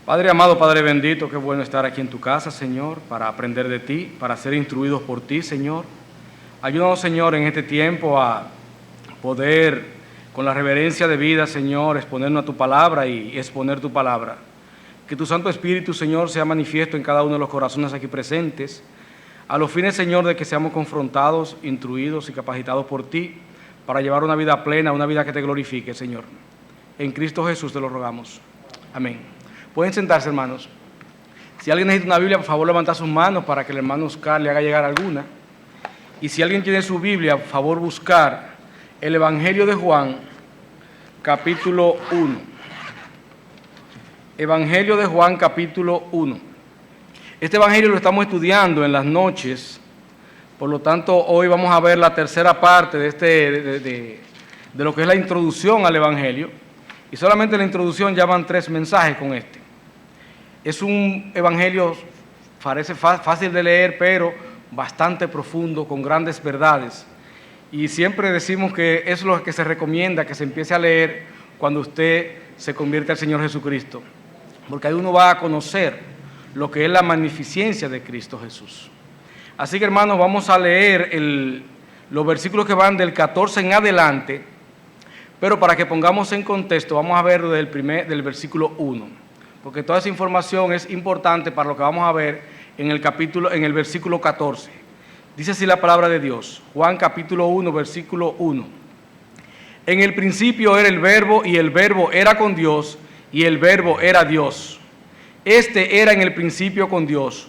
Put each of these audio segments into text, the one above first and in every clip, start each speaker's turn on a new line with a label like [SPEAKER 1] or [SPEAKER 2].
[SPEAKER 1] Padre amado, Padre bendito, qué bueno estar aquí en tu casa, Señor, para aprender de ti, para ser instruidos por ti, Señor. Ayúdanos, Señor, en este tiempo a poder, con la reverencia de vida, Señor, exponernos a tu palabra y exponer tu palabra. Que tu Santo Espíritu, Señor, sea manifiesto en cada uno de los corazones aquí presentes, a los fines, Señor, de que seamos confrontados, instruidos y capacitados por ti para llevar una vida plena, una vida que te glorifique, Señor. En Cristo Jesús te lo rogamos. Amén. Pueden sentarse, hermanos. Si alguien necesita una Biblia, por favor, levanta sus manos para que el hermano Oscar le haga llegar alguna. Y si alguien tiene su Biblia, por favor, buscar el Evangelio de Juan, capítulo 1. Evangelio de Juan, capítulo 1. Este Evangelio lo estamos estudiando en las noches, por lo tanto, hoy vamos a ver la tercera parte de lo que es la introducción al Evangelio. Y solamente en la introducción ya van 3 mensajes con este. Es un evangelio, parece fácil de leer, pero bastante profundo, con grandes verdades. Y siempre decimos que es lo que se recomienda, que se empiece a leer cuando usted se convierte al Señor Jesucristo. Porque ahí uno va a conocer lo que es la magnificencia de Cristo Jesús. Así que, hermanos, vamos a leer los versículos que van del 14 en adelante, pero para que pongamos en contexto, vamos a ver del versículo 1. Porque toda esa información es importante para lo que vamos a ver en el versículo 14. Dice así la palabra de Dios, Juan capítulo 1, versículo 1. En el principio era el Verbo, y el Verbo era con Dios, y el Verbo era Dios. Este era en el principio con Dios.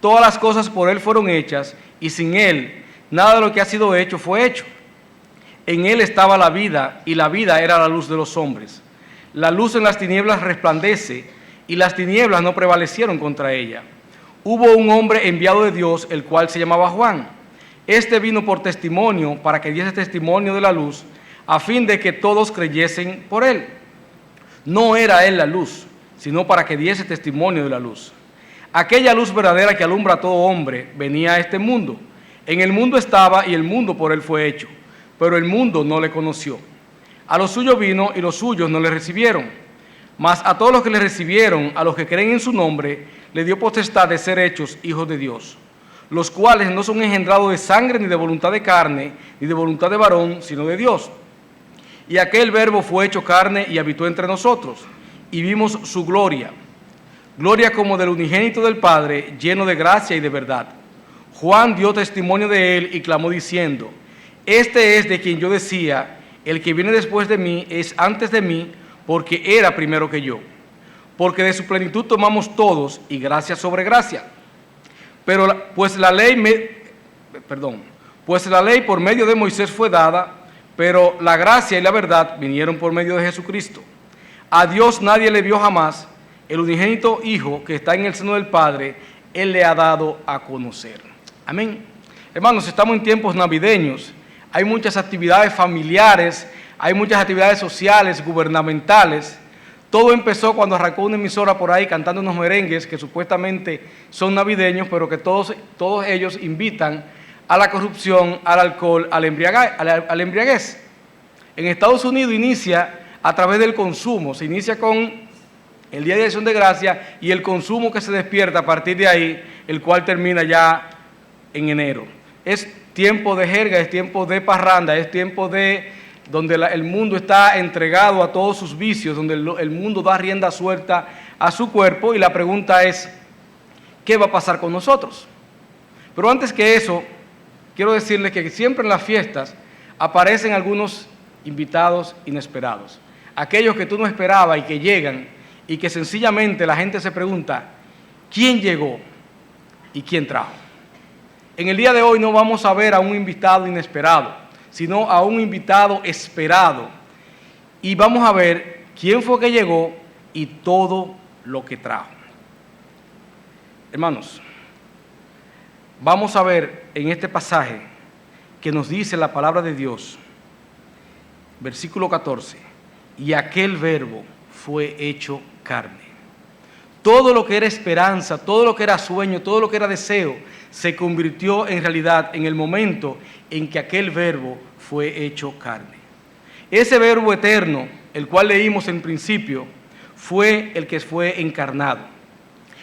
[SPEAKER 1] Todas las cosas por Él fueron hechas, y sin Él nada de lo que ha sido hecho fue hecho. En Él estaba la vida, y la vida era la luz de los hombres. La luz en las tinieblas resplandece, y las tinieblas no prevalecieron contra ella. Hubo un hombre enviado de Dios, el cual se llamaba Juan. Este vino por testimonio, para que diese testimonio de la luz, a fin de que todos creyesen por él. No era él la luz, sino para que diese testimonio de la luz. Aquella luz verdadera que alumbra a todo hombre venía a este mundo. En el mundo estaba, y el mundo por él fue hecho, pero el mundo no le conoció. A los suyos vino, y los suyos no le recibieron. Mas a todos los que le recibieron, a los que creen en su nombre, le dio potestad de ser hechos hijos de Dios, los cuales no son engendrados de sangre, ni de voluntad de carne, ni de voluntad de varón, sino de Dios. Y aquel Verbo fue hecho carne y habitó entre nosotros, y vimos su gloria, gloria como del unigénito del Padre, lleno de gracia y de verdad. Juan dio testimonio de él y clamó diciendo: Este es de quien yo decía, el que viene después de mí es antes de mí, porque era primero que yo. Porque de su plenitud tomamos todos, y gracia sobre gracia. Pues la ley por medio de Moisés fue dada, pero la gracia y la verdad vinieron por medio de Jesucristo. A Dios nadie le vio jamás. El unigénito Hijo que está en el seno del Padre, Él le ha dado a conocer. Amén. Hermanos, estamos en tiempos navideños. Hay muchas actividades familiares, hay muchas actividades sociales, gubernamentales. Todo empezó cuando arrancó una emisora por ahí cantando unos merengues que supuestamente son navideños, pero que todos ellos invitan a la corrupción, al alcohol, a la embriaguez. En Estados Unidos inicia a través del consumo, se inicia con el Día de Acción de Gracia y el consumo que se despierta a partir de ahí, el cual termina ya en enero. Es tiempo de jerga, es tiempo de parranda, es tiempo donde el mundo está entregado a todos sus vicios, donde el mundo da rienda suelta a su cuerpo, y la pregunta es, ¿qué va a pasar con nosotros? Pero antes que eso, quiero decirles que siempre en las fiestas aparecen algunos invitados inesperados, aquellos que tú no esperabas y que llegan, y que sencillamente la gente se pregunta, ¿quién llegó y quién trajo? En el día de hoy no vamos a ver a un invitado inesperado, sino a un invitado esperado. Y vamos a ver quién fue que llegó y todo lo que trajo. Hermanos, vamos a ver en este pasaje que nos dice la palabra de Dios, versículo 14, y aquel Verbo fue hecho carne. Todo lo que era esperanza, todo lo que era sueño, todo lo que era deseo, se convirtió en realidad en el momento en que aquel Verbo fue hecho carne. Ese Verbo eterno, el cual leímos en principio, fue el que fue encarnado.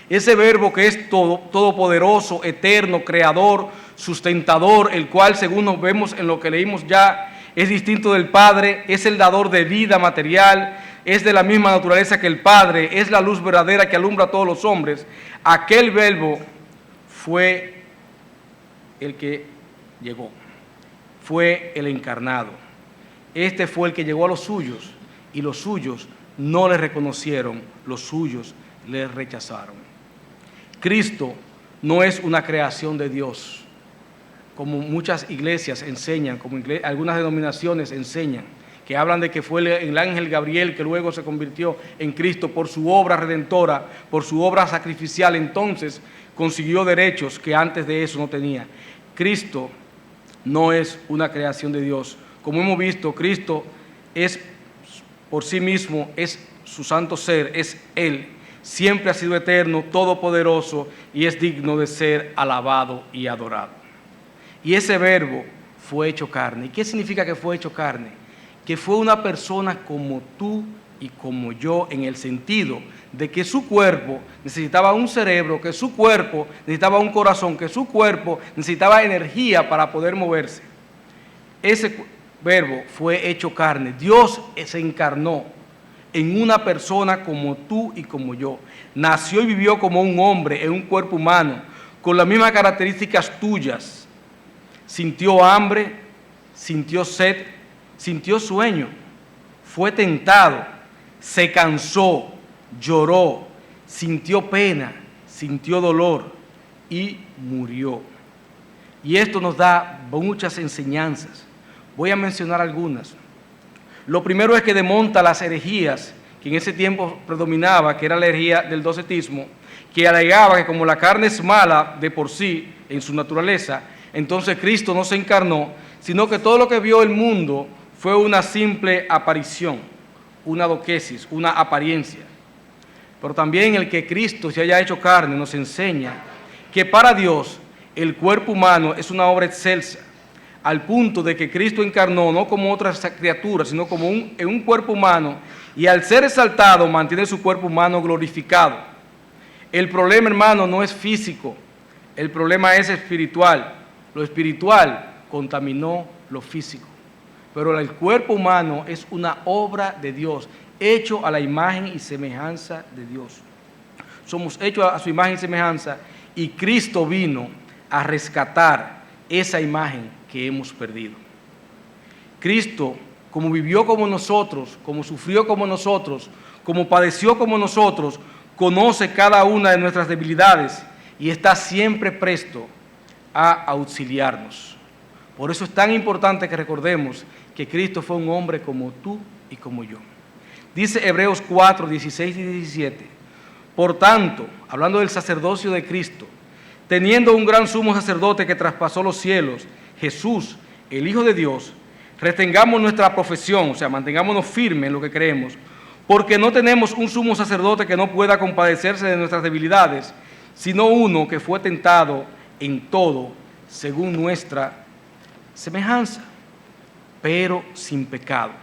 [SPEAKER 1] Ese verbo que es todopoderoso, eterno, creador, sustentador, el cual, según nos vemos en lo que leímos ya, es distinto del Padre, es el dador de vida material, es de la misma naturaleza que el Padre, es la luz verdadera que alumbra a todos los hombres. Aquel verbo fue el que llegó, fue el encarnado. Este fue el que llegó a los suyos y los suyos no le reconocieron, los suyos le rechazaron. Cristo no es una creación de Dios, como muchas iglesias enseñan, como algunas denominaciones enseñan, que hablan de que fue el ángel Gabriel que luego se convirtió en Cristo por su obra redentora, por su obra sacrificial, entonces consiguió derechos que antes de eso no tenía. Cristo no es una creación de Dios. Como hemos visto, Cristo es por sí mismo, es su santo ser, es Él. Siempre ha sido eterno, todopoderoso y es digno de ser alabado y adorado. Y ese verbo fue hecho carne. ¿Y qué significa que fue hecho carne? Que fue una persona como tú y como yo, en el sentido de que su cuerpo necesitaba un cerebro, que su cuerpo necesitaba un corazón, que su cuerpo necesitaba energía para poder moverse. Ese verbo fue hecho carne. Dios se encarnó en una persona como tú y como yo. Nació y vivió como un hombre en un cuerpo humano, con las mismas características tuyas. Sintió hambre, sintió sed, sintió sueño, fue tentado, se cansó, lloró, sintió pena, sintió dolor y murió. Y esto nos da muchas enseñanzas. Voy a mencionar algunas. Lo primero es que desmonta las herejías que en ese tiempo predominaba, que era la herejía del docetismo, que alegaba que como la carne es mala de por sí, en su naturaleza, entonces Cristo no se encarnó, sino que todo lo que vio el mundo fue una simple aparición, una doquesis, una apariencia. Pero también el que Cristo se haya hecho carne nos enseña que para Dios el cuerpo humano es una obra excelsa, al punto de que Cristo encarnó no como otras criaturas, sino como en un cuerpo humano, y al ser exaltado mantiene su cuerpo humano glorificado. El problema, hermano, no es físico, el problema es espiritual. Lo espiritual contaminó lo físico, pero el cuerpo humano es una obra de Dios, hecho a la imagen y semejanza de Dios. Somos hechos a su imagen y semejanza, y Cristo vino a rescatar esa imagen que hemos perdido. Cristo, como vivió como nosotros, como sufrió como nosotros, como padeció como nosotros, conoce cada una de nuestras debilidades y está siempre presto a auxiliarnos. Por eso es tan importante que recordemos que Cristo fue un hombre como tú y como yo. Dice Hebreos 4, 16 y 17, por tanto, hablando del sacerdocio de Cristo, teniendo un gran sumo sacerdote que traspasó los cielos, Jesús, el Hijo de Dios, retengamos nuestra profesión, o sea, mantengámonos firmes en lo que creemos, porque no tenemos un sumo sacerdote que no pueda compadecerse de nuestras debilidades, sino uno que fue tentado en todo, según nuestra semejanza, pero sin pecado.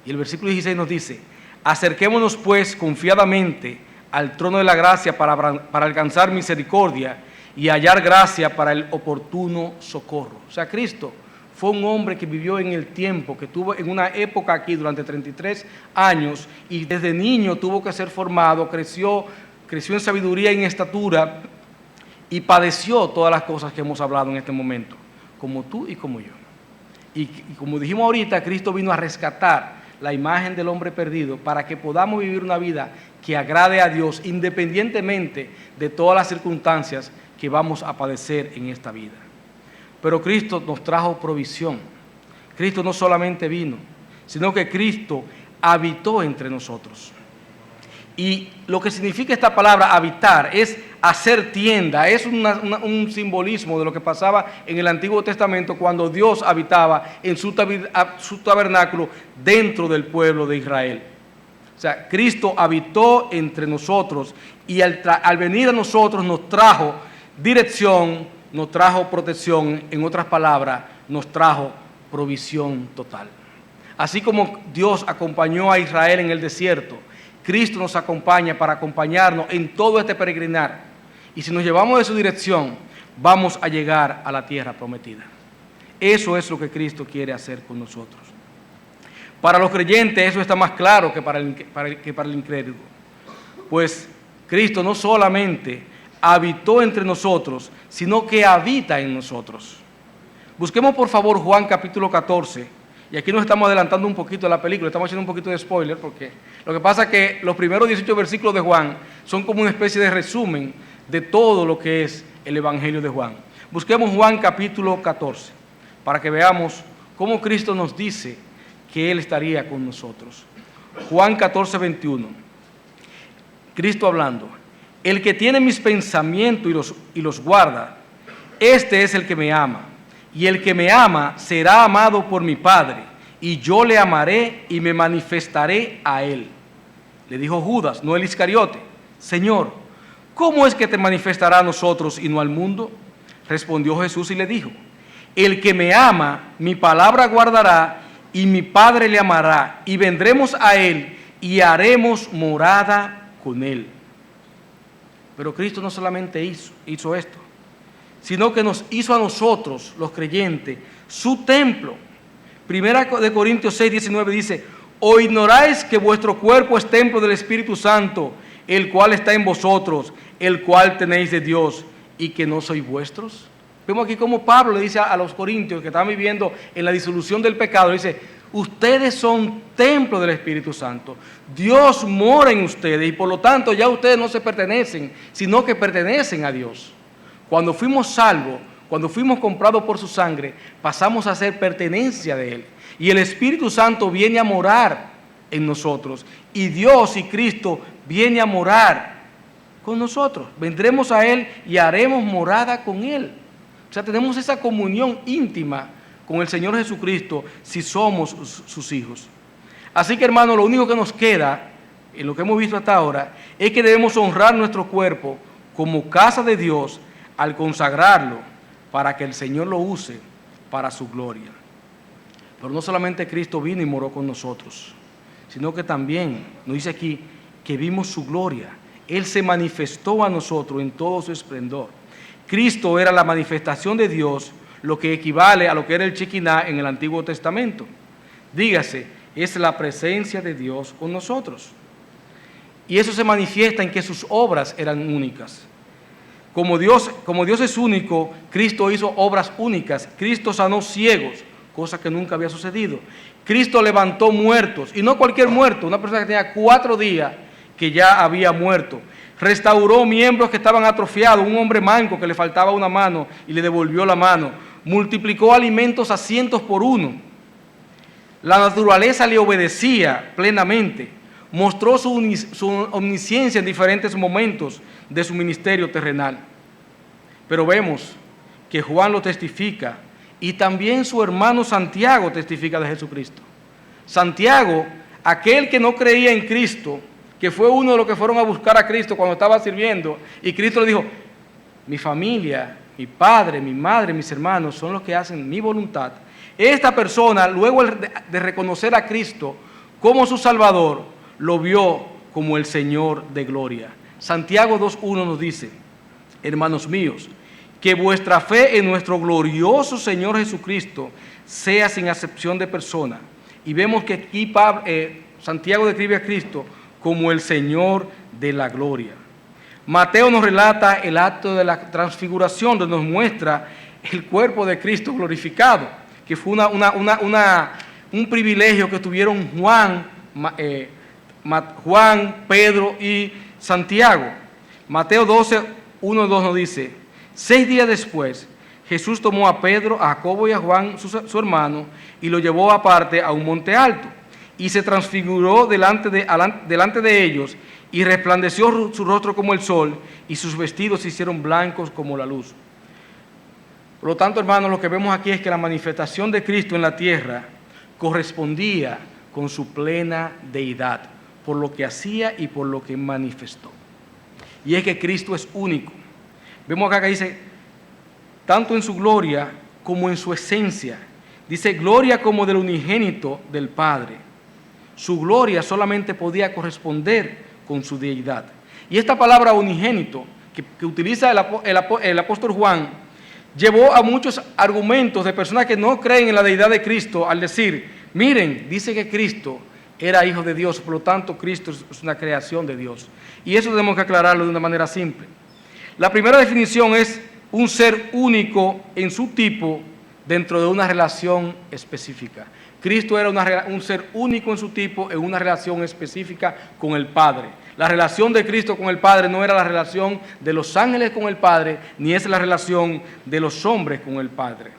[SPEAKER 1] Y el versículo 16 nos dice, acerquémonos pues confiadamente al trono de la gracia para alcanzar misericordia y hallar gracia para el oportuno socorro. O sea, Cristo fue un hombre que vivió en el tiempo, que tuvo en una época aquí durante 33 años y desde niño tuvo que ser formado, creció en sabiduría y en estatura y padeció todas las cosas que hemos hablado en este momento, como tú y como yo. Y como dijimos ahorita, Cristo vino a rescatar la imagen del hombre perdido para que podamos vivir una vida que agrade a Dios independientemente de todas las circunstancias que vamos a padecer en esta vida. Pero Cristo nos trajo provisión. Cristo no solamente vino, sino que Cristo habitó entre nosotros. Y lo que significa esta palabra habitar es hacer tienda, es un simbolismo de lo que pasaba en el Antiguo Testamento cuando Dios habitaba en su tabernáculo dentro del pueblo de Israel. O sea, Cristo habitó entre nosotros y al venir a nosotros nos trajo dirección, nos trajo protección, en otras palabras, nos trajo provisión total. Así como Dios acompañó a Israel en el desierto, Cristo nos acompaña para acompañarnos en todo este peregrinar. Y si nos llevamos de su dirección, vamos a llegar a la tierra prometida. Eso es lo que Cristo quiere hacer con nosotros. Para los creyentes eso está más claro que para el incrédulo. Pues Cristo no solamente habitó entre nosotros, sino que habita en nosotros. Busquemos por favor Juan capítulo 14, y aquí nos estamos adelantando un poquito de la película, estamos haciendo un poquito de spoiler, porque lo que pasa es que los primeros 18 versículos de Juan son como una especie de resumen de todo lo que es el Evangelio de Juan. Busquemos Juan capítulo 14, para que veamos cómo Cristo nos dice que Él estaría con nosotros. Juan 14, 21. Cristo hablando: el que tiene mis pensamientos y los guarda, este es el que me ama. Y el que me ama será amado por mi Padre, y yo le amaré y me manifestaré a él. Le dijo Judas, no el Iscariote: Señor, ¿cómo es que te manifestará a nosotros y no al mundo? Respondió Jesús y le dijo: el que me ama, mi palabra guardará, y mi Padre le amará, y vendremos a él y haremos morada con él. Pero Cristo no solamente hizo esto, sino que nos hizo a nosotros, los creyentes, su templo. Primera de Corintios 6, 19 dice: ¿o ignoráis que vuestro cuerpo es templo del Espíritu Santo, el cual está en vosotros, el cual tenéis de Dios, y que no sois vuestros? Vemos aquí cómo Pablo le dice a los corintios que estaban viviendo en la disolución del pecado, dice: ustedes son templo del Espíritu Santo. Dios mora en ustedes y por lo tanto ya ustedes no se pertenecen, sino que pertenecen a Dios. Cuando fuimos salvos, cuando fuimos comprados por su sangre, pasamos a ser pertenencia de Él. Y el Espíritu Santo viene a morar en nosotros. Y Dios y Cristo viene a morar con nosotros. Vendremos a Él y haremos morada con Él. O sea, tenemos esa comunión íntima con el Señor Jesucristo si somos sus hijos. Así que, hermano, lo único que nos queda, en lo que hemos visto hasta ahora, es que debemos honrar nuestro cuerpo como casa de Dios al consagrarlo para que el Señor lo use para su gloria. Pero no solamente Cristo vino y moró con nosotros, sino que también nos dice aquí que vimos su gloria. Él se manifestó a nosotros en todo su esplendor. Cristo era la manifestación de Dios, lo que equivale a lo que era el Shekinah en el Antiguo Testamento. Dígase, es la presencia de Dios con nosotros. Y eso se manifiesta en que sus obras eran únicas. Como Dios es único, Cristo hizo obras únicas. Cristo sanó ciegos, cosa que nunca había sucedido. Cristo levantó muertos, y no cualquier muerto, una persona que tenía 4 días que ya había muerto. Restauró miembros que estaban atrofiados, un hombre manco que le faltaba una mano y le devolvió la mano. Multiplicó alimentos a 100 por 1. La naturaleza le obedecía plenamente. Mostró su omnisciencia en diferentes momentos de su ministerio terrenal. Pero vemos que Juan lo testifica y también su hermano Santiago testifica de Jesucristo. Santiago, aquel que no creía en Cristo, que fue uno de los que fueron a buscar a Cristo cuando estaba sirviendo, y Cristo le dijo: mi familia, mi padre, mi madre, mis hermanos son los que hacen mi voluntad. Esta persona, luego de reconocer a Cristo como su Salvador, lo vio como el Señor de gloria. Santiago 2:1 nos dice: hermanos míos, que vuestra fe en nuestro glorioso Señor Jesucristo sea sin acepción de persona. Y vemos que aquí Santiago describe a Cristo como el Señor de la gloria. Mateo nos relata el acto de la transfiguración, donde nos muestra el cuerpo de Cristo glorificado, que fue un privilegio que tuvieron Juan, Pedro y Santiago. Mateo 12, 1, 2 nos dice: 6 días después, Jesús tomó a Pedro, a Jacobo y a Juan, su hermano, y lo llevó aparte a un monte alto, y se transfiguró delante de ellos, y resplandeció su rostro como el sol, y sus vestidos se hicieron blancos como la luz. Por lo tanto, hermanos, lo que vemos aquí es que la manifestación de Cristo en la tierra correspondía con su plena deidad, por lo que hacía y por lo que manifestó. Y es que Cristo es único. Vemos acá que dice, tanto en su gloria como en su esencia. Dice, gloria como del unigénito del Padre. su gloria solamente podía corresponder con su deidad. Y esta palabra unigénito que utiliza el apóstol Juan llevó a muchos argumentos de personas que no creen en la deidad de Cristo al decir, miren, dice que Cristo era hijo de Dios, por lo tanto Cristo es una creación de Dios. Y eso tenemos que aclararlo de una manera simple. La primera definición es un ser único en su tipo dentro de una relación específica. Cristo era un ser único en su tipo en una relación específica con el Padre. La relación de Cristo con el Padre no era la relación de los ángeles con el Padre, ni es la relación de los hombres con el Padre.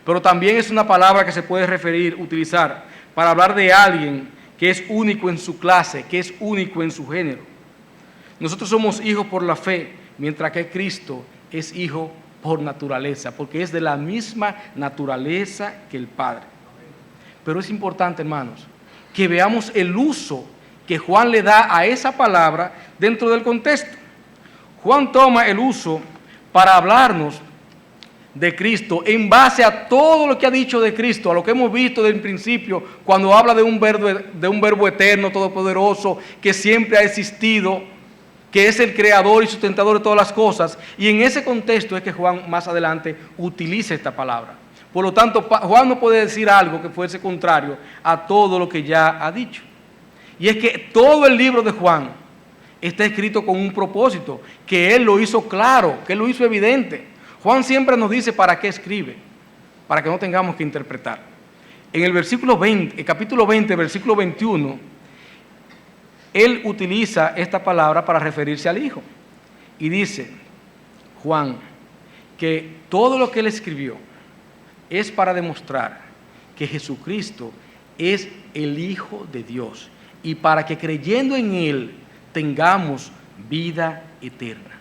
[SPEAKER 1] Pero también es una palabra que se puede utilizar para hablar de alguien que es único en su clase, que es único en su género. Nosotros somos hijos por la fe, mientras que Cristo es hijo por naturaleza, porque es de la misma naturaleza que el Padre. Pero es importante, hermanos, que veamos el uso que Juan le da a esa palabra dentro del contexto. Juan toma el uso para hablarnos de Cristo en base a todo lo que ha dicho de Cristo, a lo que hemos visto desde el principio, cuando habla de un verbo eterno, todopoderoso, que siempre ha existido, que es el creador y sustentador de todas las cosas. Y en ese contexto es que Juan más adelante utiliza esta palabra. Por lo tanto, Juan no puede decir algo que fuese contrario a todo lo que ya ha dicho. Y es que todo el libro de Juan está escrito con un propósito, que él lo hizo claro, que él lo hizo evidente. Juan siempre nos dice para qué escribe, para que no tengamos que interpretar. En el capítulo 20, versículo 21, él utiliza esta palabra para referirse al Hijo. Y dice, Juan, que todo lo que él escribió es para demostrar que Jesucristo es el Hijo de Dios y para que creyendo en Él tengamos vida eterna.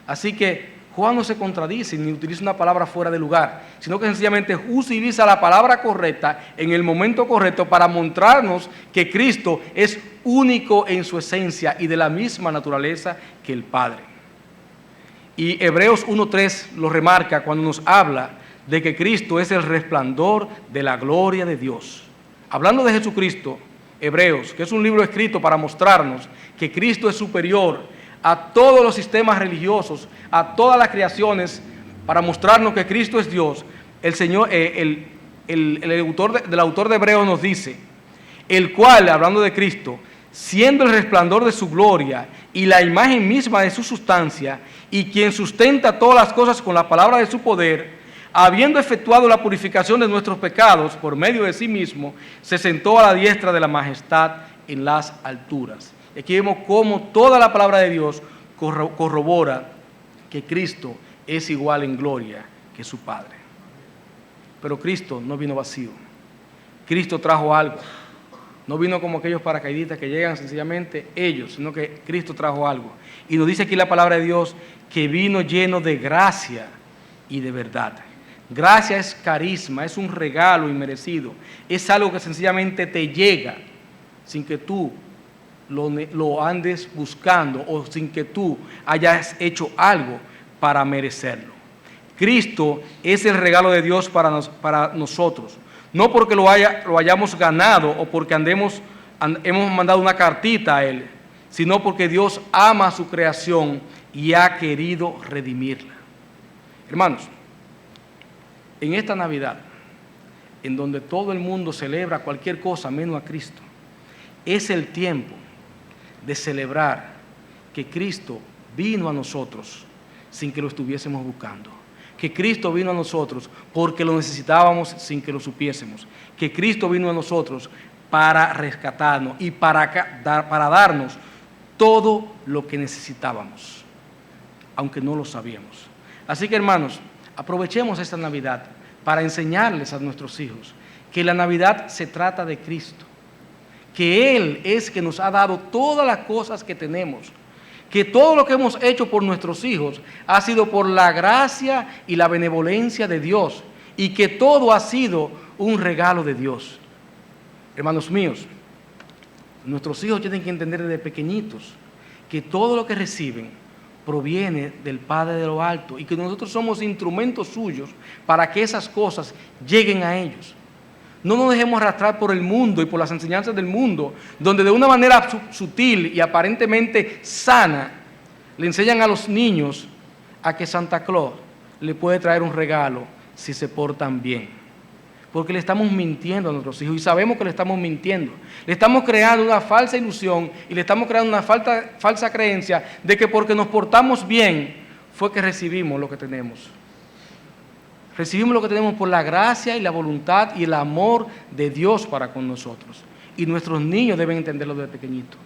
[SPEAKER 1] Así que Juan no se contradice ni utiliza una palabra fuera de lugar, sino que sencillamente utiliza la palabra correcta en el momento correcto para mostrarnos que Cristo es único en su esencia y de la misma naturaleza que el Padre. Y Hebreos 1:3 lo remarca cuando nos habla de que Cristo es el resplandor de la gloria de Dios. Hablando de Jesucristo, Hebreos, que es un libro escrito para mostrarnos que Cristo es superior a todos los sistemas religiosos, a todas las creaciones, para mostrarnos que Cristo es Dios, el autor de Hebreos nos dice, el cual, hablando de Cristo, siendo el resplandor de su gloria y la imagen misma de su sustancia, y quien sustenta todas las cosas con la palabra de su poder, habiendo efectuado la purificación de nuestros pecados por medio de sí mismo, se sentó a la diestra de la majestad en las alturas. Y aquí vemos cómo toda la palabra de Dios corrobora que Cristo es igual en gloria que su Padre. Pero Cristo no vino vacío. Cristo trajo algo. No vino como aquellos paracaidistas que llegan sencillamente ellos, sino que Cristo trajo algo. Y nos dice aquí la palabra de Dios que vino lleno de gracia y de verdad. Gracia es carisma, es un regalo inmerecido. Es algo que sencillamente te llega sin que tú lo andes buscando o sin que tú hayas hecho algo para merecerlo. Cristo es el regalo de Dios para nosotros. No porque lo hayamos ganado o porque hemos mandado una cartita a Él, sino porque Dios ama a su creación y ha querido redimirla. Hermanos, en esta Navidad, en donde todo el mundo celebra cualquier cosa menos a Cristo, es el tiempo de celebrar que Cristo vino a nosotros sin que lo estuviésemos buscando. Que Cristo vino a nosotros porque lo necesitábamos sin que lo supiésemos. Que Cristo vino a nosotros para rescatarnos y para darnos todo lo que necesitábamos, aunque no lo sabíamos. Así que, hermanos, aprovechemos esta Navidad para enseñarles a nuestros hijos que la Navidad se trata de Cristo, que Él es que nos ha dado todas las cosas que tenemos, que todo lo que hemos hecho por nuestros hijos ha sido por la gracia y la benevolencia de Dios y que todo ha sido un regalo de Dios. Hermanos míos, nuestros hijos tienen que entender desde pequeñitos que todo lo que reciben proviene del Padre de lo alto y que nosotros somos instrumentos suyos para que esas cosas lleguen a ellos. No nos dejemos arrastrar por el mundo y por las enseñanzas del mundo, donde de una manera sutil y aparentemente sana le enseñan a los niños a que Santa Claus le puede traer un regalo si se portan bien. Porque le estamos mintiendo a nuestros hijos y sabemos que le estamos mintiendo. Le estamos creando una falsa ilusión y le estamos creando una falsa creencia de que porque nos portamos bien fue que recibimos lo que tenemos. Recibimos lo que tenemos por la gracia y la voluntad y el amor de Dios para con nosotros. Y nuestros niños deben entenderlo desde pequeñito.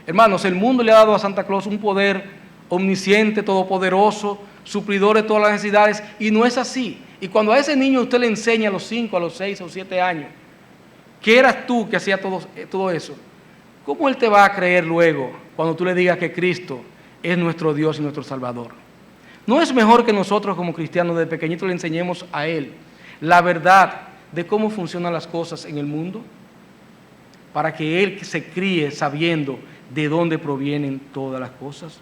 [SPEAKER 1] Hermanos, el mundo le ha dado a Santa Claus un poder omnisciente, todopoderoso, suplidor de todas las necesidades, y no es así. Y cuando a ese niño usted le enseña a los 5, a los 6 o 7 años, que eras tú que hacía todo eso, ¿cómo él te va a creer luego cuando tú le digas que Cristo es nuestro Dios y nuestro Salvador? ¿No es mejor que nosotros como cristianos desde pequeñitos le enseñemos a él la verdad de cómo funcionan las cosas en el mundo? Para que él se críe sabiendo de dónde provienen todas las cosas.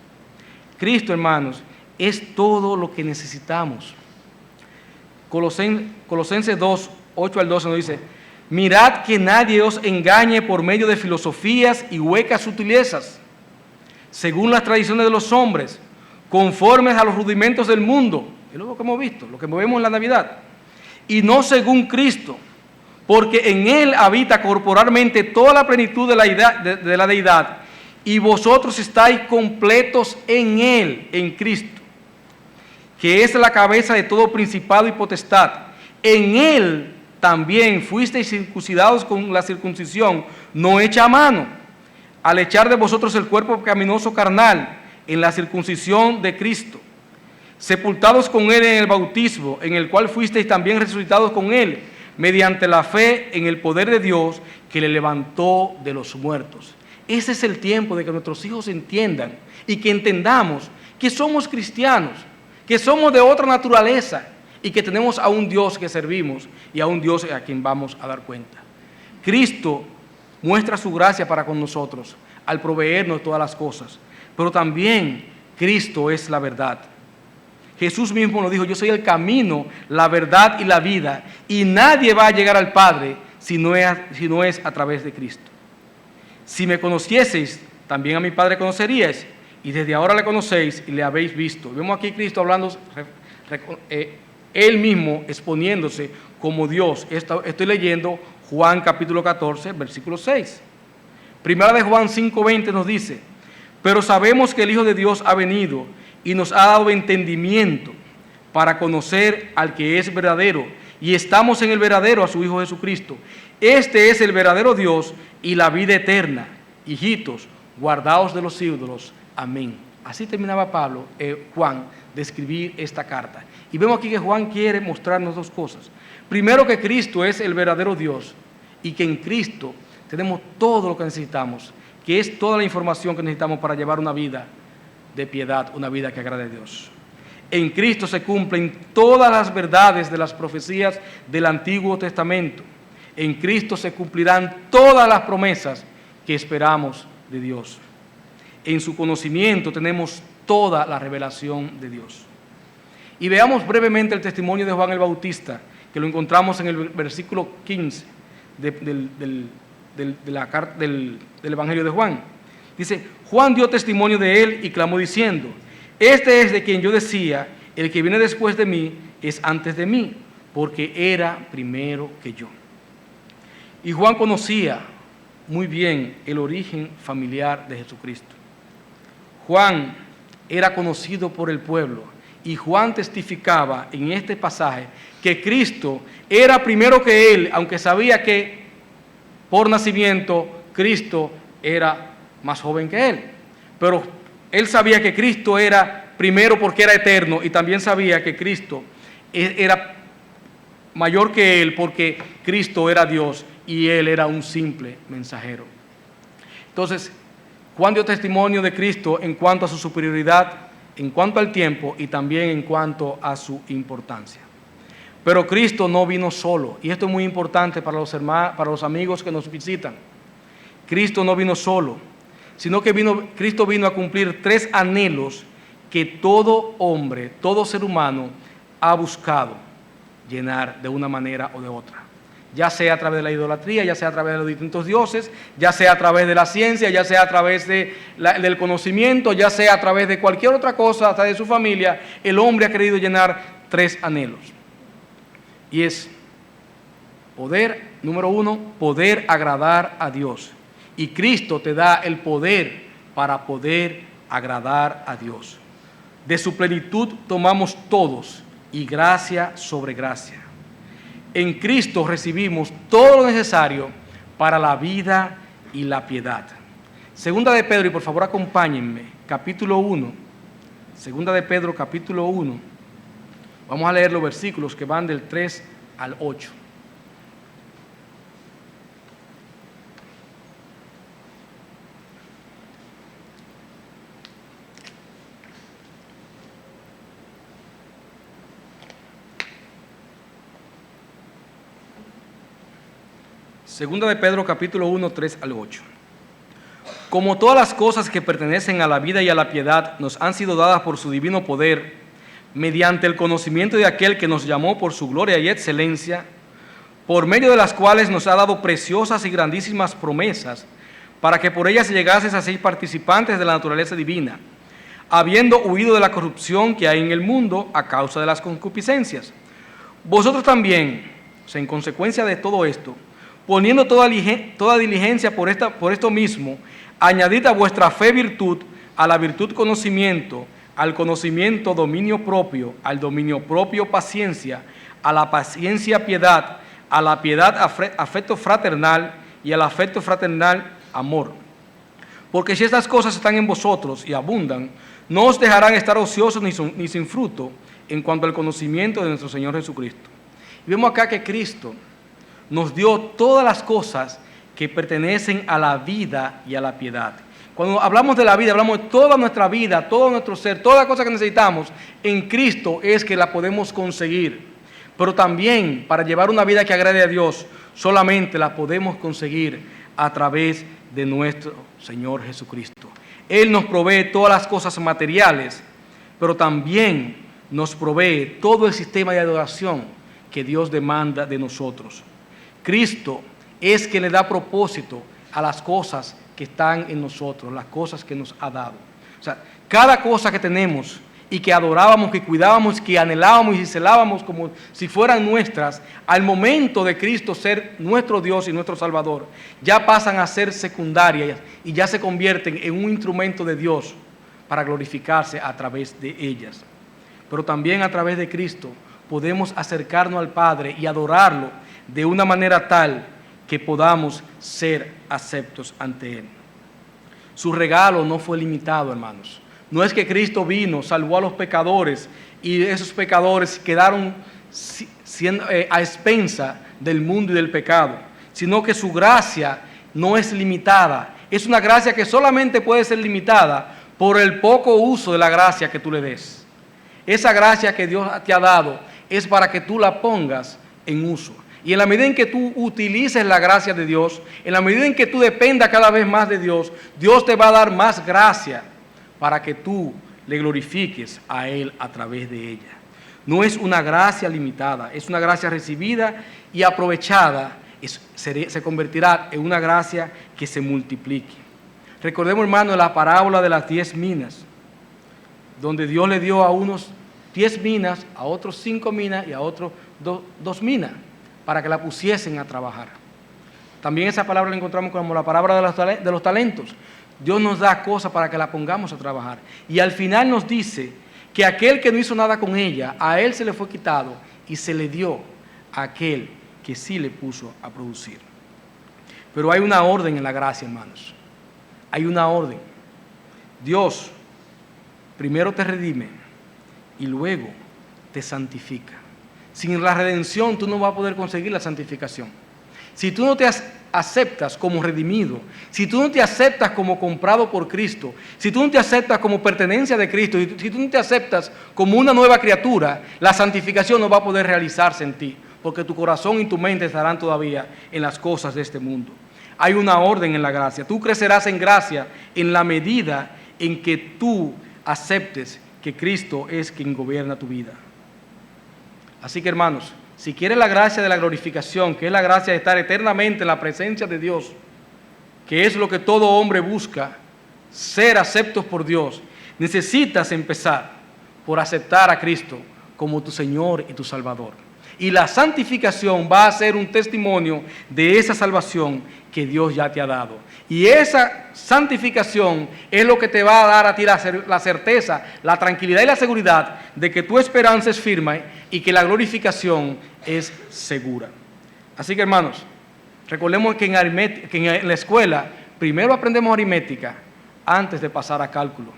[SPEAKER 1] Cristo, hermanos, es todo lo que necesitamos. Colosenses 2, 8 al 12 nos dice: mirad que nadie os engañe por medio de filosofías y huecas sutilezas, según las tradiciones de los hombres, conformes a los rudimentos del mundo, es lo que hemos visto, lo que vemos en la Navidad, y no según Cristo, porque en Él habita corporalmente toda la plenitud de la deidad, y vosotros estáis completos en Él, en Cristo, que es la cabeza de todo principado y potestad. En Él también fuisteis circuncidados con la circuncisión no hecha a mano, al echar de vosotros el cuerpo pecaminoso carnal en la circuncisión de Cristo, sepultados con Él en el bautismo, en el cual fuisteis también resucitados con Él, mediante la fe en el poder de Dios que le levantó de los muertos. Ese es el tiempo de que nuestros hijos entiendan y que entendamos que somos cristianos, que somos de otra naturaleza y que tenemos a un Dios que servimos y a un Dios a quien vamos a dar cuenta. Cristo muestra su gracia para con nosotros al proveernos todas las cosas, pero también Cristo es la verdad. Jesús mismo nos dijo: yo soy el camino, la verdad y la vida, y nadie va a llegar al Padre si no es a través de Cristo. Si me conocieseis, también a mi Padre conoceríais, y desde ahora le conocéis y le habéis visto. Vemos aquí Cristo hablando, Él mismo exponiéndose como Dios. Estoy leyendo Juan capítulo 14, versículo 6. Primera de Juan 5:20 nos dice: pero sabemos que el Hijo de Dios ha venido y nos ha dado entendimiento para conocer al que es verdadero, y estamos en el verdadero, a su Hijo Jesucristo. Este es el verdadero Dios y la vida eterna. Hijitos, guardaos de los ídolos. Amén. Así terminaba Juan de escribir esta carta. Y vemos aquí que Juan quiere mostrarnos dos cosas. Primero, que Cristo es el verdadero Dios y que en Cristo tenemos todo lo que necesitamos, que es toda la información que necesitamos para llevar una vida de piedad, una vida que agrade a Dios. En Cristo se cumplen todas las verdades de las profecías del Antiguo Testamento. En Cristo se cumplirán todas las promesas que esperamos de Dios. En su conocimiento tenemos toda la revelación de Dios. Y veamos brevemente el testimonio de Juan el Bautista, que lo encontramos en el versículo 15 del Evangelio de Juan. Dice: Juan dio testimonio de él y clamó diciendo: este es de quien yo decía, el que viene después de mí es antes de mí, porque era primero que yo. Y Juan conocía muy bien el origen familiar de Jesucristo. Juan era conocido por el pueblo y Juan testificaba en este pasaje que Cristo era primero que él, aunque sabía que por nacimiento Cristo era más joven que él. Pero él sabía que Cristo era primero porque era eterno, y también sabía que Cristo era mayor que él porque Cristo era Dios y él era un simple mensajero. Entonces, Juan dio testimonio de Cristo en cuanto a su superioridad, en cuanto al tiempo y también en cuanto a su importancia. Pero Cristo no vino solo, y esto es muy importante para los amigos que nos visitan. Cristo no vino solo, sino que Cristo vino a cumplir 3 anhelos que todo hombre, todo ser humano ha buscado llenar de una manera o de otra. ya sea a través de la idolatría, ya sea a través de los distintos dioses, ya sea a través de la ciencia, ya sea a través del conocimiento, ya sea a través de cualquier otra cosa, hasta de su familia. El hombre ha querido llenar 3 anhelos. Y es poder, número 1, poder agradar a Dios. Y Cristo te da el poder para poder agradar a Dios. De su plenitud tomamos todos, y gracia sobre gracia. En Cristo recibimos todo lo necesario para la vida y la piedad. Segunda de Pedro, y por favor acompáñenme, capítulo 1. Segunda de Pedro, capítulo 1. Vamos a leer los versículos que van del 3 al 8. Segunda de Pedro, capítulo 1, 3 al 8. Como todas las cosas que pertenecen a la vida y a la piedad nos han sido dadas por su divino poder, mediante el conocimiento de aquel que nos llamó por su gloria y excelencia, por medio de las cuales nos ha dado preciosas y grandísimas promesas, para que por ellas llegases a ser participantes de la naturaleza divina, habiendo huido de la corrupción que hay en el mundo a causa de las concupiscencias. Vosotros también, en consecuencia de todo esto, poniendo toda diligencia por esto mismo, añadid a vuestra fe virtud, a la virtud conocimiento, al conocimiento dominio propio, al dominio propio paciencia, a la paciencia piedad, a la piedad afecto fraternal y al afecto fraternal amor. Porque si estas cosas están en vosotros y abundan, no os dejarán estar ociosos ni sin fruto en cuanto al conocimiento de nuestro Señor Jesucristo. Y vemos acá que Cristo nos dio todas las cosas que pertenecen a la vida y a la piedad. Cuando hablamos de la vida, hablamos de toda nuestra vida, todo nuestro ser, toda la cosa que necesitamos, en Cristo es que la podemos conseguir. Pero también, para llevar una vida que agrade a Dios, solamente la podemos conseguir a través de nuestro Señor Jesucristo. Él nos provee todas las cosas materiales, pero también nos provee todo el sistema de adoración que Dios demanda de nosotros. Cristo es quien le da propósito a las cosas que están en nosotros, las cosas que nos ha dado. O sea, cada cosa que tenemos y que adorábamos, que cuidábamos, que anhelábamos y celábamos como si fueran nuestras, al momento de Cristo ser nuestro Dios y nuestro Salvador, ya pasan a ser secundarias y ya se convierten en un instrumento de Dios para glorificarse a través de ellas. Pero también a través de Cristo podemos acercarnos al Padre y adorarlo de una manera tal que podamos ser aceptos ante Él. Su regalo no fue limitado, hermanos. No es que Cristo vino, salvó a los pecadores y esos pecadores quedaron siendo a expensa del mundo y del pecado, sino que su gracia no es limitada. Es una gracia que solamente puede ser limitada por el poco uso de la gracia que tú le des. Esa gracia que Dios te ha dado es para que tú la pongas en uso. Y en la medida en que tú utilices la gracia de Dios, en la medida en que tú dependas cada vez más de Dios, Dios te va a dar más gracia para que tú le glorifiques a Él a través de ella. No es una gracia limitada, es una gracia recibida y aprovechada, se convertirá en una gracia que se multiplique. Recordemos, hermano, la parábola de las 10 minas, donde Dios le dio a unos 10 minas, a otros 5 minas y a otros 2 minas, para que la pusiesen a trabajar. También esa palabra la encontramos como la palabra de los talentos. Dios nos da cosas para que la pongamos a trabajar. Y al final nos dice que aquel que no hizo nada con ella, a él se le fue quitado y se le dio a aquel que sí le puso a producir. Pero hay una orden en la gracia, hermanos. Hay una orden. Dios primero te redime y luego te santifica. Sin la redención tú no vas a poder conseguir la santificación. Si tú no te aceptas como redimido, si tú no te aceptas como comprado por Cristo, si tú no te aceptas como pertenencia de Cristo, si tú no te aceptas como una nueva criatura, la santificación no va a poder realizarse en ti, porque tu corazón y tu mente estarán todavía en las cosas de este mundo. Hay una orden en la gracia. Tú crecerás en gracia en la medida en que tú aceptes que Cristo es quien gobierna tu vida. Así que, hermanos, si quieres la gracia de la glorificación, que es la gracia de estar eternamente en la presencia de Dios, que es lo que todo hombre busca, ser aceptos por Dios, necesitas empezar por aceptar a Cristo como tu Señor y tu Salvador. Y la santificación va a ser un testimonio de esa salvación que Dios ya te ha dado. Y esa santificación es lo que te va a dar a ti la certeza, la tranquilidad y la seguridad de que tu esperanza es firme y que la glorificación es segura. Así que, hermanos, recordemos que en la escuela primero aprendemos aritmética antes de pasar a cálculo.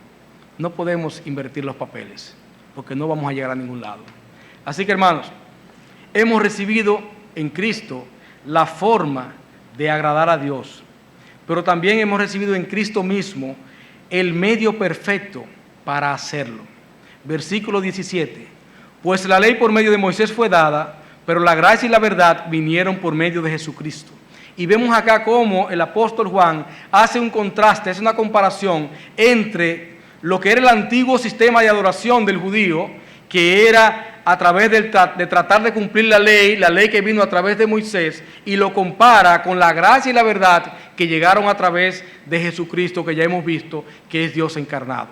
[SPEAKER 1] No podemos invertir los papeles porque no vamos a llegar a ningún lado. Así que, hermanos, hemos recibido en Cristo la forma de agradar a Dios, pero también hemos recibido en Cristo mismo el medio perfecto para hacerlo. Versículo 17. Pues la ley por medio de Moisés fue dada, pero la gracia y la verdad vinieron por medio de Jesucristo. Y vemos acá cómo el apóstol Juan hace un contraste, hace una comparación entre lo que era el antiguo sistema de adoración del judío, que era a través de tratar de cumplir la ley que vino a través de Moisés, y lo compara con la gracia y la verdad que llegaron a través de Jesucristo, que ya hemos visto que es Dios encarnado.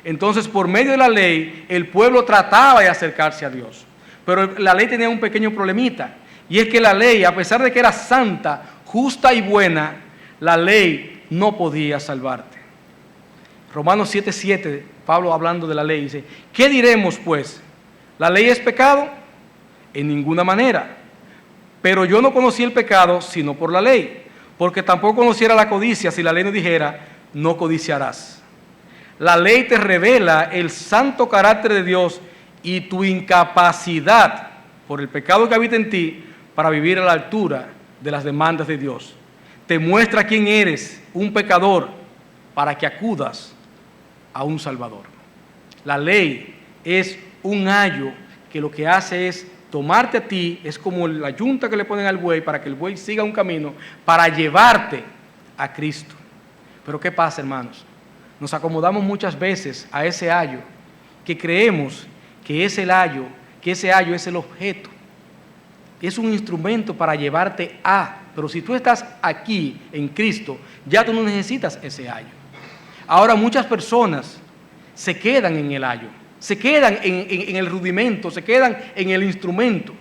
[SPEAKER 1] Entonces, por medio de la ley, el pueblo trataba de acercarse a Dios, pero la ley tenía un pequeño problemita, y es que la ley, a pesar de que era santa, justa y buena, la ley no podía salvarte. Romanos 7:7, Pablo hablando de la ley, dice, ¿qué diremos pues? ¿La ley es pecado? En ninguna manera. Pero yo no conocí el pecado sino por la ley, porque tampoco conociera la codicia si la ley no dijera, no codiciarás. La ley te revela el santo carácter de Dios y tu incapacidad por el pecado que habita en ti para vivir a la altura de las demandas de Dios. Te muestra quién eres, un pecador, para que acudas a un Salvador. La ley es un ayo que lo que hace es tomarte a ti, es como la yunta que le ponen al buey para que el buey siga un camino, para llevarte a Cristo. Pero ¿qué pasa, hermanos? Nos acomodamos muchas veces a ese ayo, que creemos que ese ayo es el objeto, es un instrumento para llevarte a, pero si tú estás aquí en Cristo, ya tú no necesitas ese ayo. Ahora muchas personas se quedan en el ayo, se quedan en el rudimento, se quedan en el instrumento.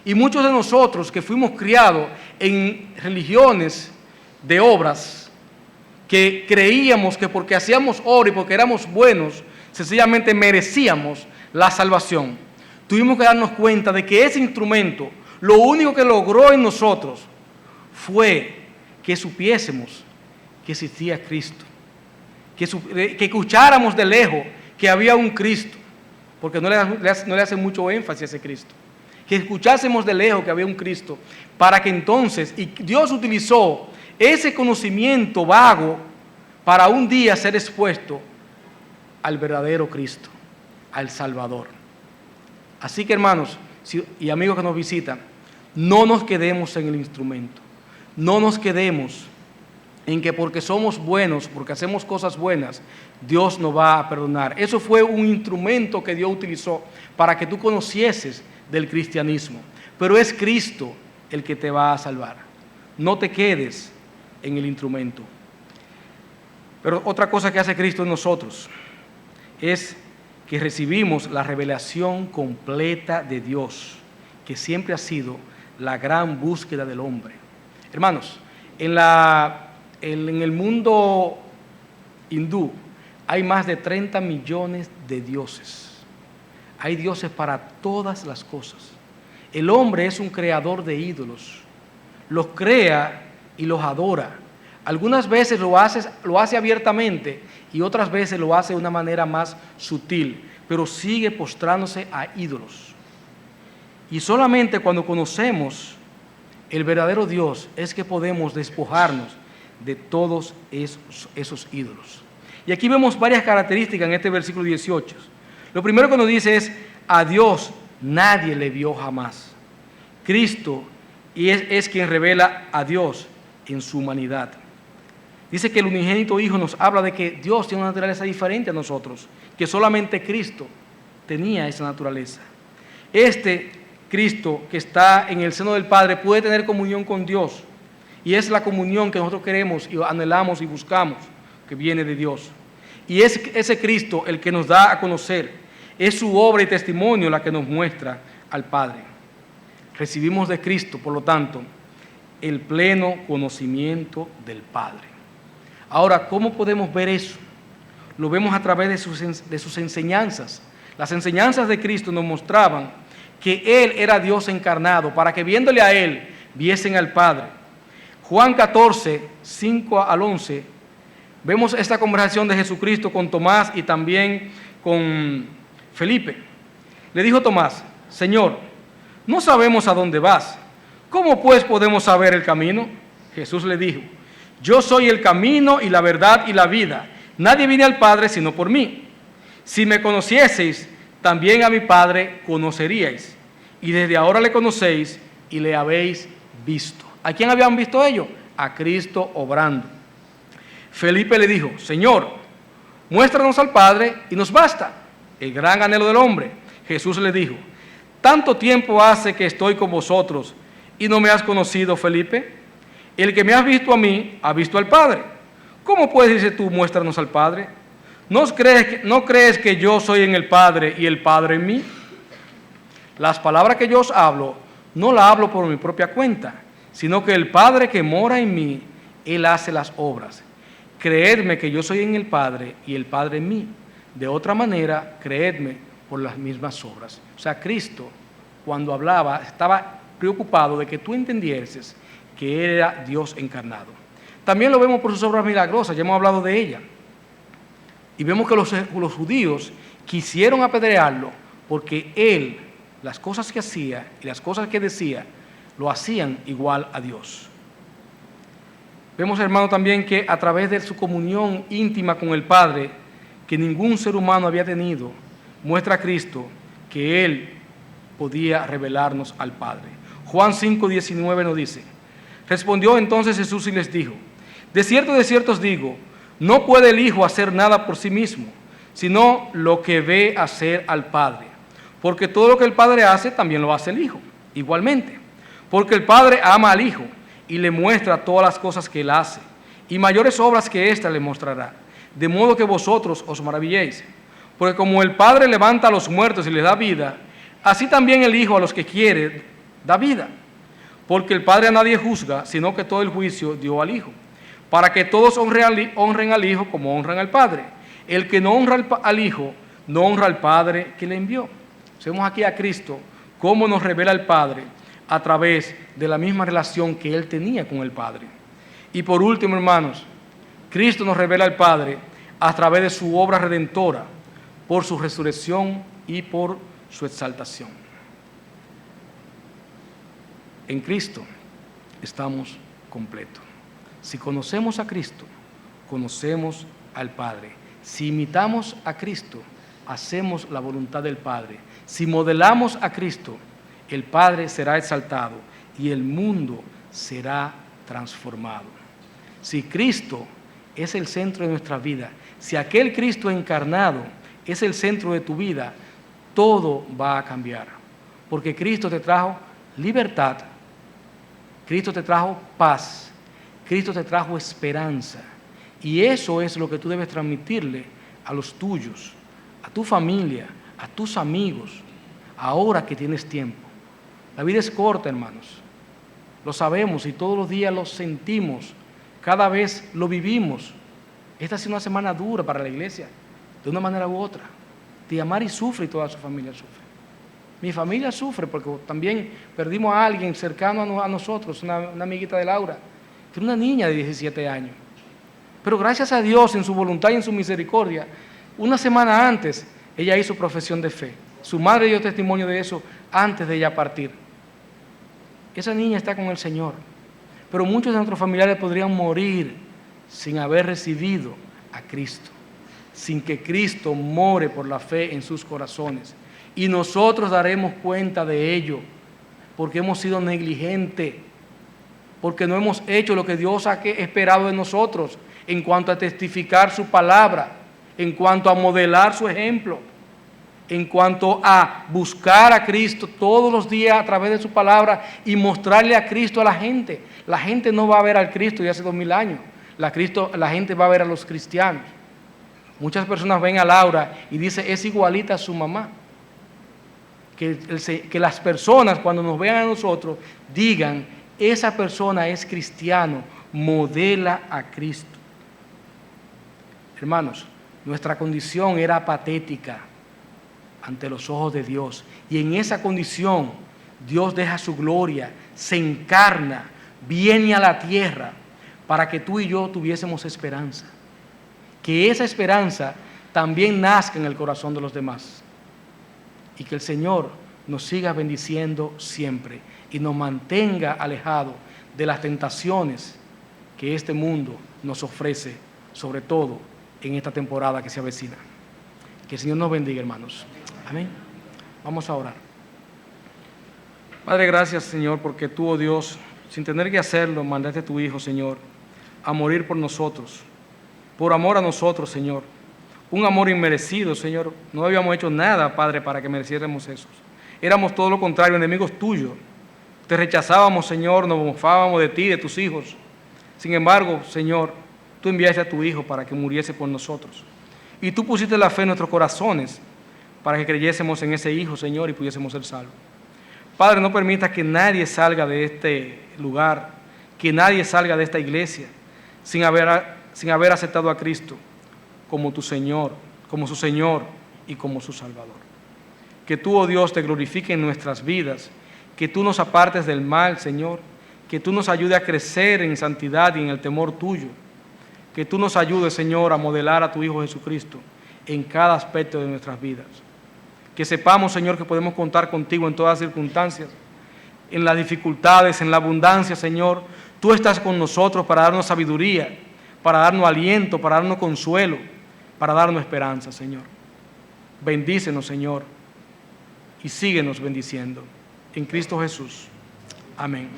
[SPEAKER 1] Y muchos de nosotros que fuimos criados en religiones de obras, que creíamos que porque hacíamos obra y porque éramos buenos, sencillamente merecíamos la salvación. Tuvimos que darnos cuenta de que ese instrumento, lo único que logró en nosotros fue que supiésemos que existía Cristo, que escucháramos de lejos que había un Cristo, porque no le hace mucho énfasis a ese Cristo, que escuchásemos de lejos que había un Cristo, para que entonces, y Dios utilizó ese conocimiento vago para un día ser expuesto al verdadero Cristo, al Salvador. Así que, hermanos y amigos que nos visitan, no nos quedemos en el instrumento, no nos quedemos en que porque somos buenos, porque hacemos cosas buenas, Dios nos va a perdonar. Eso fue un instrumento que Dios utilizó para que tú conocieses del cristianismo, pero es Cristo el que te va a salvar. No te quedes en el instrumento. Pero otra cosa que hace Cristo en nosotros es que recibimos la revelación completa de Dios, que siempre ha sido la gran búsqueda del hombre. Hermanos, en el mundo hindú hay más de 30 millones de dioses. Hay dioses para todas las cosas. El hombre es un creador de ídolos. Los crea y los adora. Algunas veces lo hace abiertamente y otras veces lo hace de una manera más sutil, pero sigue postrándose a ídolos. Y solamente cuando conocemos el verdadero Dios es que podemos despojarnos de todos esos ídolos. Y aquí vemos varias características en este versículo 18. Lo primero que nos dice es, a Dios nadie le vio jamás. Cristo es quien revela a Dios en su humanidad. Dice que el unigénito Hijo nos habla de que Dios tiene una naturaleza diferente a nosotros, que solamente Cristo tenía esa naturaleza. Cristo, que está en el seno del Padre, puede tener comunión con Dios. Y es la comunión que nosotros queremos y anhelamos y buscamos, que viene de Dios. Y es ese Cristo el que nos da a conocer. Es su obra y testimonio la que nos muestra al Padre. Recibimos de Cristo, por lo tanto, el pleno conocimiento del Padre. Ahora, ¿cómo podemos ver eso? Lo vemos a través de sus enseñanzas. Las enseñanzas de Cristo nos mostraban que Él era Dios encarnado, para que viéndole a Él, viesen al Padre. Juan 14, 5 al 11, vemos esta conversación de Jesucristo con Tomás y también con Felipe. Le dijo Tomás: Señor, no sabemos a dónde vas. ¿Cómo pues podemos saber el camino? Jesús le dijo: Yo soy el camino y la verdad y la vida. Nadie viene al Padre sino por mí. Si me conocieseis, también a mi Padre conoceríais. Y desde ahora le conocéis y le habéis visto. ¿A quién habían visto ellos? A Cristo obrando. Felipe le dijo: Señor, muéstranos al Padre y nos basta. El gran anhelo del hombre. Jesús le dijo: ¿Tanto tiempo hace que estoy con vosotros y no me has conocido, Felipe? El que me has visto a mí, ha visto al Padre. ¿Cómo puedes decir tú, muéstranos al Padre? ¿No crees que yo soy en el Padre y el Padre en mí? Las palabras que yo os hablo, no las hablo por mi propia cuenta, sino que el Padre que mora en mí, Él hace las obras. Creedme que yo soy en el Padre y el Padre en mí. De otra manera, creedme por las mismas obras. O sea, Cristo, cuando hablaba, estaba preocupado de que tú entendieses que Él era Dios encarnado. También lo vemos por sus obras milagrosas, ya hemos hablado de ella. Y vemos que los judíos quisieron apedrearlo porque Él, las cosas que hacía y las cosas que decía, lo hacían igual a Dios. Vemos, hermano, también que a través de su comunión íntima con el Padre, que ningún ser humano había tenido, muestra a Cristo que Él podía revelarnos al Padre. Juan 5:19 nos dice: Respondió entonces Jesús y les dijo: de cierto os digo, no puede el Hijo hacer nada por sí mismo, sino lo que ve hacer al Padre. Porque todo lo que el Padre hace, también lo hace el Hijo, igualmente. Porque el Padre ama al Hijo y le muestra todas las cosas que Él hace, y mayores obras que ésta le mostrará, de modo que vosotros os maravilléis. Porque como el Padre levanta a los muertos y les da vida, así también el Hijo a los que quiere da vida. Porque el Padre a nadie juzga, sino que todo el juicio dio al Hijo, para que todos honren al Hijo como honran al Padre. El que no honra al Hijo, no honra al Padre que le envió. Vemos aquí a Cristo cómo nos revela el Padre a través de la misma relación que Él tenía con el Padre. Y por último, hermanos, Cristo nos revela al Padre a través de su obra redentora, por su resurrección y por su exaltación. En Cristo estamos completos. Si conocemos a Cristo, conocemos al Padre. Si imitamos a Cristo, hacemos la voluntad del Padre. Si modelamos a Cristo, el Padre será exaltado y el mundo será transformado. Si Cristo es el centro de nuestra vida, si aquel Cristo encarnado es el centro de tu vida, todo va a cambiar. Porque Cristo te trajo libertad, Cristo te trajo paz, Cristo te trajo esperanza. Y eso es lo que tú debes transmitirle a los tuyos, a tu familia, a tus amigos, ahora que tienes tiempo. La vida es corta, hermanos. Lo sabemos y todos los días lo sentimos. Cada vez lo vivimos. Esta ha sido una semana dura para la iglesia, de una manera u otra. Tiamari sufre y toda su familia sufre. Mi familia sufre porque también perdimos a alguien cercano a nosotros, una amiguita de Laura, que era una niña de 17 años. Pero gracias a Dios, en su voluntad y en su misericordia, una semana antes, ella hizo profesión de fe. Su madre dio testimonio de eso antes de ella partir. Esa niña está con el Señor. Pero muchos de nuestros familiares podrían morir sin haber recibido a Cristo, sin que Cristo more por la fe en sus corazones. Y nosotros daremos cuenta de ello, porque hemos sido negligentes, porque no hemos hecho lo que Dios ha esperado de nosotros en cuanto a testificar su palabra, en cuanto a modelar su ejemplo, en cuanto a buscar a Cristo todos los días a través de su palabra y mostrarle a Cristo a la gente. La gente no va a ver al Cristo de hace 2000 años. La gente va a ver a los cristianos. Muchas personas ven a Laura y dicen, es igualita a su mamá. Que las personas cuando nos vean a nosotros digan, esa persona es cristiano, modela a Cristo. Hermanos, nuestra condición era patética ante los ojos de Dios. Y en esa condición, Dios deja su gloria, se encarna, viene a la tierra para que tú y yo tuviésemos esperanza. Que esa esperanza también nazca en el corazón de los demás. Y que el Señor nos siga bendiciendo siempre y nos mantenga alejados de las tentaciones que este mundo nos ofrece, sobre todo en esta temporada que se avecina. Que el Señor nos bendiga, hermanos. Amén. Vamos a orar. Padre, gracias, Señor, porque tú, oh Dios, sin tener que hacerlo, mandaste a tu Hijo, Señor, a morir por nosotros, por amor a nosotros, Señor. Un amor inmerecido, Señor. No habíamos hecho nada, Padre, para que mereciéramos eso. Éramos todo lo contrario, enemigos tuyos. Te rechazábamos, Señor, nos mofábamos de ti, de tus hijos. Sin embargo, Señor, tú enviaste a tu Hijo para que muriese por nosotros. Y tú pusiste la fe en nuestros corazones para que creyésemos en ese Hijo, Señor, y pudiésemos ser salvos. Padre, no permitas que nadie salga de este lugar, que nadie salga de esta iglesia sin haber aceptado a Cristo como tu Señor, como su Señor y como su Salvador. Que tú, oh Dios, te glorifiques en nuestras vidas, que tú nos apartes del mal, Señor, que tú nos ayudes a crecer en santidad y en el temor tuyo, que tú nos ayudes, Señor, a modelar a tu Hijo Jesucristo en cada aspecto de nuestras vidas. Que sepamos, Señor, que podemos contar contigo en todas circunstancias, en las dificultades, en la abundancia, Señor. Tú estás con nosotros para darnos sabiduría, para darnos aliento, para darnos consuelo, para darnos esperanza, Señor. Bendícenos, Señor, y síguenos bendiciendo. En Cristo Jesús. Amén.